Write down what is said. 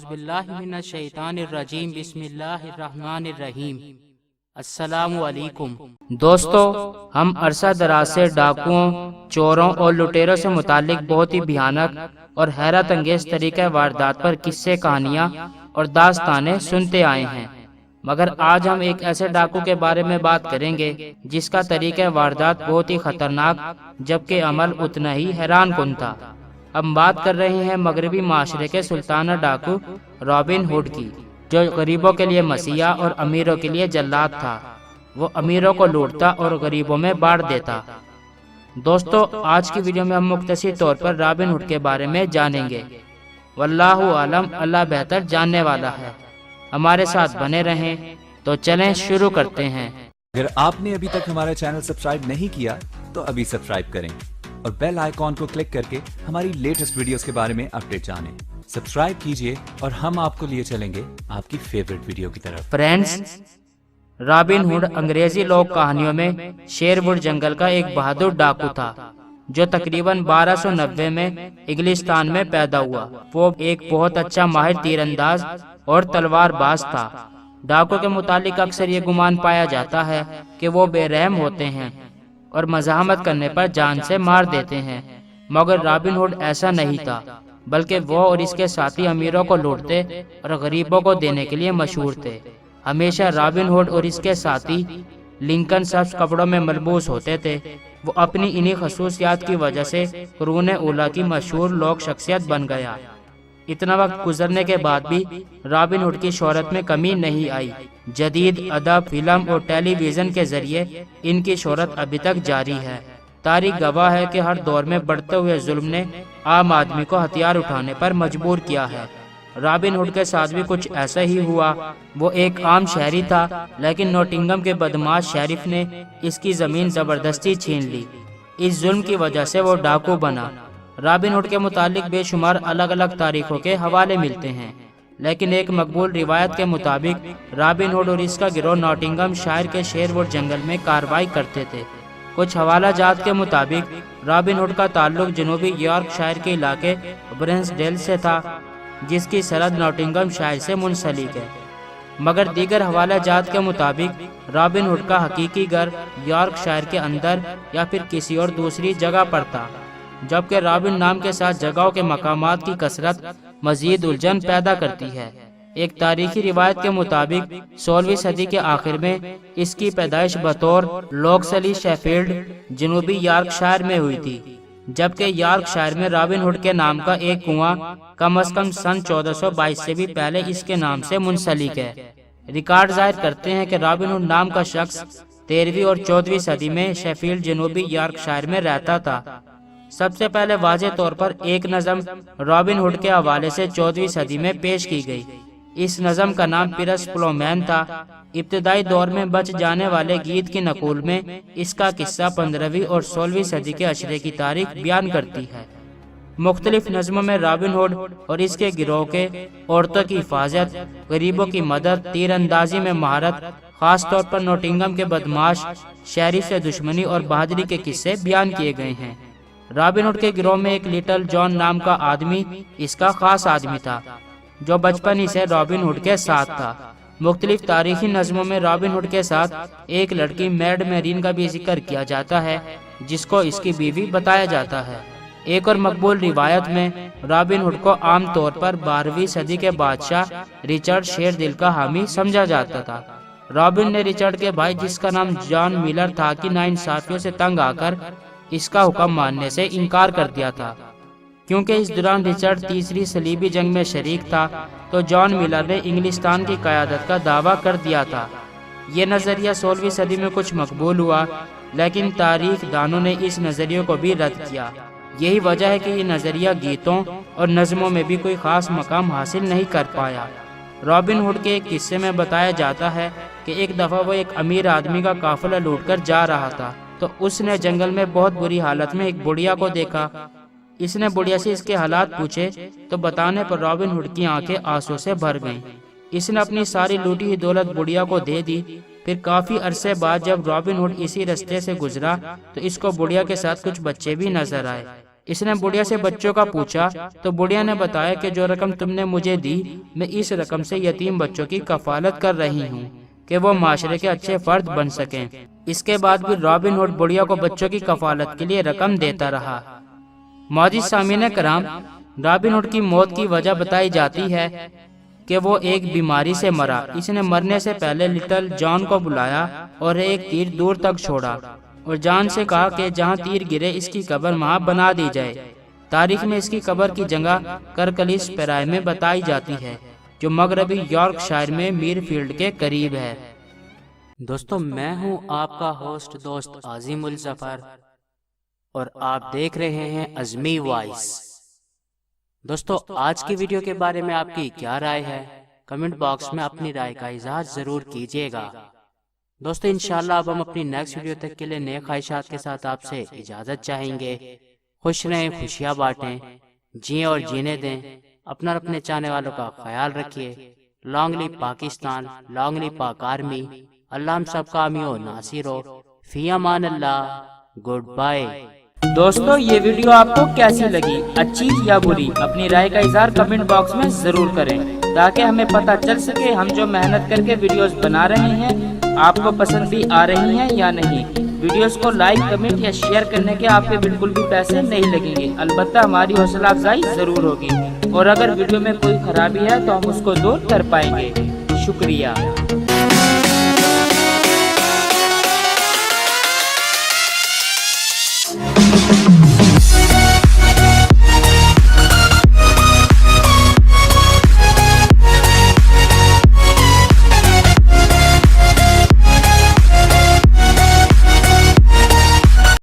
اعوذ باللہ من الشیطان الرجیم بسم اللہ الرحمن الرحیم۔ السلام علیکم دوستو، ہم عرصہ دراز سے ڈاکوؤں، چوروں اور لٹیروں سے متعلق بہت ہی بھیانک اور حیرت انگیز طریقہ واردات پر قصے، کہانیاں اور داستانیں سنتے آئے ہیں، مگر آج ہم ایک ایسے ڈاکو کے بارے میں بات کریں گے جس کا طریقہ واردات بہت ہی خطرناک جبکہ عمل اتنا ہی حیران کن تھا۔ ہم بات کر رہے ہیں مغربی معاشرے کے سلطانہ ڈاکو رابن ہوڈ کی، جو غریبوں کے لیے مسیحا اور امیروں کے لیے جلاد تھا۔ وہ امیروں کو لوٹتا اور غریبوں میں بانٹ دیتا۔ دوستو، آج کی ویڈیو میں ہم مختصر طور پر رابن ہوڈ کے بارے میں جانیں گے۔ واللہ عالم، اللہ بہتر جاننے والا ہے۔ ہمارے ساتھ بنے رہیں۔ تو چلیں شروع کرتے ہیں۔ اگر آپ نے ابھی تک ہمارا چینل سبسکرائب نہیں کیا تو ابھی سبسکرائب کریں اور بیل آئیکن کو کلک کر کے ہماری لیٹسٹ ویڈیوز کے بارے میں اپڈیٹ جانیں۔ سبسکرائب کیجئے اور ہم آپ کو لیے چلیں گے آپ کی فیورٹ ویڈیو کی طرف۔ فرینڈز، رابن ہوڈ انگریزی لوک کہانیوں میں شیروڈ جنگل کا ایک بہادر ڈاکو تھا جو تقریباً 1290 میں انگلستان میں پیدا ہوا۔ وہ ایک بہت اچھا ماہر تیر انداز اور تلوار باز تھا۔ ڈاکو کے متعلق اکثر یہ گمان پایا جاتا ہے کہ وہ بے رحم ہوتے ہیں اور مزاحمت کرنے پر جان سے مار دیتے ہیں، مگر رابن ہوڈ ایسا نہیں تھا، بلکہ وہ اور اس کے ساتھی امیروں کو لوٹتے اور غریبوں کو دینے کے لیے مشہور تھے۔ ہمیشہ رابن ہوڈ اور اس کے ساتھی لنکن سبز کپڑوں میں ملبوس ہوتے تھے۔ وہ اپنی انہی خصوصیات کی وجہ سے قرون اولیٰ کی مشہور لوک شخصیت بن گیا۔ اتنا وقت گزرنے کے بعد بھی رابن ہوڈ کی شہرت میں کمی نہیں آئی۔ جدید ادب، فلم اور ٹیلی ویژن کے ذریعے ان کی شہرت ابھی تک جاری ہے۔ تاریخ گواہ ہے کہ ہر دور میں بڑھتے ہوئے ظلم نے عام آدمی کو ہتھیار اٹھانے پر مجبور کیا ہے۔ رابن ہوڈ کے ساتھ بھی کچھ ایسا ہی ہوا۔ وہ ایک عام شہری تھا، لیکن نوٹنگم کے بدماش شیرف نے اس کی زمین زبردستی چھین لی۔ اس ظلم کی وجہ سے وہ ڈاکو بنا۔ رابن ہوڈ کے متعلق بے شمار الگ الگ تاریخوں کے حوالے ملتے ہیں، لیکن ایک مقبول روایت کے مطابق رابن ہوڈ اور اس کا گروہ نوٹنگم شائر کے شیروڈ جنگل میں کارروائی کرتے تھے۔ کچھ حوالہ جات کے مطابق رابن ہوڈ کا تعلق جنوبی یارک شائر کے علاقے برنسڈیل سے تھا، جس کی سرحد نوٹنگم شائر سے منسلک ہے، مگر دیگر حوالہ جات کے مطابق رابن ہوڈ کا حقیقی گھر یارک شائر کے اندر یا پھر کسی اور دوسری جگہ پر تھا، جبکہ رابن نام کے ساتھ جگہوں کے مقامات کی کثرت مزید الجھن پیدا کرتی ہے۔ ایک تاریخی روایت کے مطابق 16ویں صدی کے آخر میں اس کی پیدائش بطور لوکسلی شیفیلڈ جنوبی یارک شائر میں ہوئی تھی، جبکہ یارک شائر میں رابن ہوڈ کے نام کا ایک کنواں کم از کم سن 1422 سے بھی پہلے اس کے نام سے منسلک ہے۔ ریکارڈ ظاہر کرتے ہیں کہ رابن ہوڈ نام کا شخص 13ویں اور 14ویں صدی میں شیفیلڈ جنوبی یارک شائر میں رہتا تھا۔ سب سے پہلے واضح طور پر ایک نظم رابن ہوڈ کے حوالے سے 14ویں صدی میں پیش کی گئی۔ اس نظم کا نام پیرس پلومین تھا۔ ابتدائی دور میں بچ جانے والے گیت کی نقول میں اس کا قصہ 15ویں اور 16ویں صدی کے عشرے کی تاریخ بیان کرتی ہے۔ مختلف نظموں میں رابن ہوڈ اور اس کے گروہ کے عورتوں کی حفاظت، غریبوں کی مدد، تیر اندازی میں مہارت، خاص طور پر نوٹنگم کے بدماش شہری سے دشمنی اور بہادری کے قصے بیان کیے گئے ہیں۔ رابن ہوڈ کے گروہ میں ایک لٹل جان نام کا آدمی اس کا خاص آدمی تھا، جو بچپن ہی سے رابن ہوڈ کے ساتھ تھا۔ مختلف تاریخی نظموں میں رابن ہوڈ کے ساتھ ایک لڑکی میڈ میرین کا بھی ذکر کیا جاتا ہے، جس کو اس کی بیوی بتایا جاتا ہے۔ ایک اور مقبول روایت میں رابن ہوڈ کو عام طور پر 12ویں صدی کے بادشاہ ریچرڈ شیر دل کا حامی سمجھا جاتا تھا۔ رابن نے ریچرڈ کے بھائی جس کا نام جان میلر تھا کی ناانصافیوں سے تنگ آ کر اس کا حکم ماننے سے انکار کر دیا تھا۔ کیونکہ اس دوران ریچرڈ تیسری صلیبی جنگ میں شریک تھا، تو جان میلر نے انگلستان کی قیادت کا دعویٰ کر دیا تھا۔ یہ نظریہ 16ویں صدی میں کچھ مقبول ہوا، لیکن تاریخ دانوں نے اس نظریے کو بھی رد کیا۔ یہی وجہ ہے کہ یہ نظریہ گیتوں اور نظموں میں بھی کوئی خاص مقام حاصل نہیں کر پایا۔ رابن ہوڈ کے ایک قصے میں بتایا جاتا ہے کہ ایک دفعہ وہ ایک امیر آدمی کا قافلہ لوٹ کر جا رہا تھا، تو اس نے جنگل میں بہت بری حالت میں ایک بڑھیا کو دیکھا۔ اس نے بڑھیا سے اس کے حالات پوچھے تو بتانے پر رابن ہوڈ کی آنکھیں آنسو سے بھر گئیں۔ اس نے اپنی ساری لوٹی ہوئی دولت بڑھیا کو دے دی۔ پھر کافی عرصے بعد جب رابن ہوڈ اسی رستے سے گزرا تو اس کو بڑھیا کے ساتھ کچھ بچے بھی نظر آئے۔ اس نے بڑھیا سے بچوں کا پوچھا تو بڑھیا نے بتایا کہ جو رقم تم نے مجھے دی میں اس رقم سے یتیم بچوں کی کفالت کر رہی ہوں کہ وہ معاشرے کے اچھے فرد بن سکیں۔ اس کے بعد بھی رابن ہوڈ بڑھیا کو بچوں کی کفالت کے لیے رقم دیتا رہا۔ معزز سامعین کرام، رابن ہوڈ کی موت کی وجہ بتائی جاتی ہے کہ وہ ایک بیماری سے مرا۔ اس نے مرنے سے پہلے لٹل جان کو بلایا اور ایک تیر دور تک چھوڑا اور جان سے کہا کہ جہاں تیر گرے اس کی قبر وہاں بنا دی جائے۔ تاریخ میں اس کی قبر کی جگہ کرکلیس پیرائے میں بتائی جاتی ہے جو مغربی یارک شائر میں میر فیلڈ کے قریب ہے۔ دوستو، میں ہوں آپ کا ہوسٹ دوست عظیم الظفر اور آپ دیکھ رہے ہیں عظمی وائس۔ دوستو، آج کی ویڈیو کے بارے میں آپ کی کیا رائے ہے؟ کمنٹ باکس میں اپنی رائے کا اظہار ضرور کیجیے گا۔ دوستو، انشاءاللہ اب ہم اپنی نیکسٹ ویڈیو تک کے لیے نیک خواہشات کے ساتھ آپ سے اجازت چاہیں گے۔ خوش رہیں، خوشیاں بانٹیں، جئیں اور جینے دیں۔ اپنا اور اپنے چاہنے والوں کا خیال رکھیے۔ لانگ لی پاکستان، لانگ لی پاک آرمی۔ اللہ ہم سب کا حامی و ناصر ہو۔ فی امان اللہ، گڈ بائے۔ دوستو، یہ ویڈیو آپ کو کیسی لگی؟ اچھی یا بری؟ اپنی رائے کا اظہار کمنٹ باکس میں ضرور کریں تاکہ ہمیں پتہ چل سکے ہم جو محنت کر کے ویڈیوز بنا رہے ہیں آپ کو پسند بھی آ رہی ہیں یا نہیں۔ ویڈیوز کو لائک، کمنٹ یا شیئر کرنے کے آپ کے بالکل بھی پیسے نہیں لگیں گے، البتہ ہماری حوصلہ افزائی ضرور ہوگی، اور اگر ویڈیو میں کوئی خرابی ہے تو ہم اس کو دور کر پائیں گے۔ شکریہ۔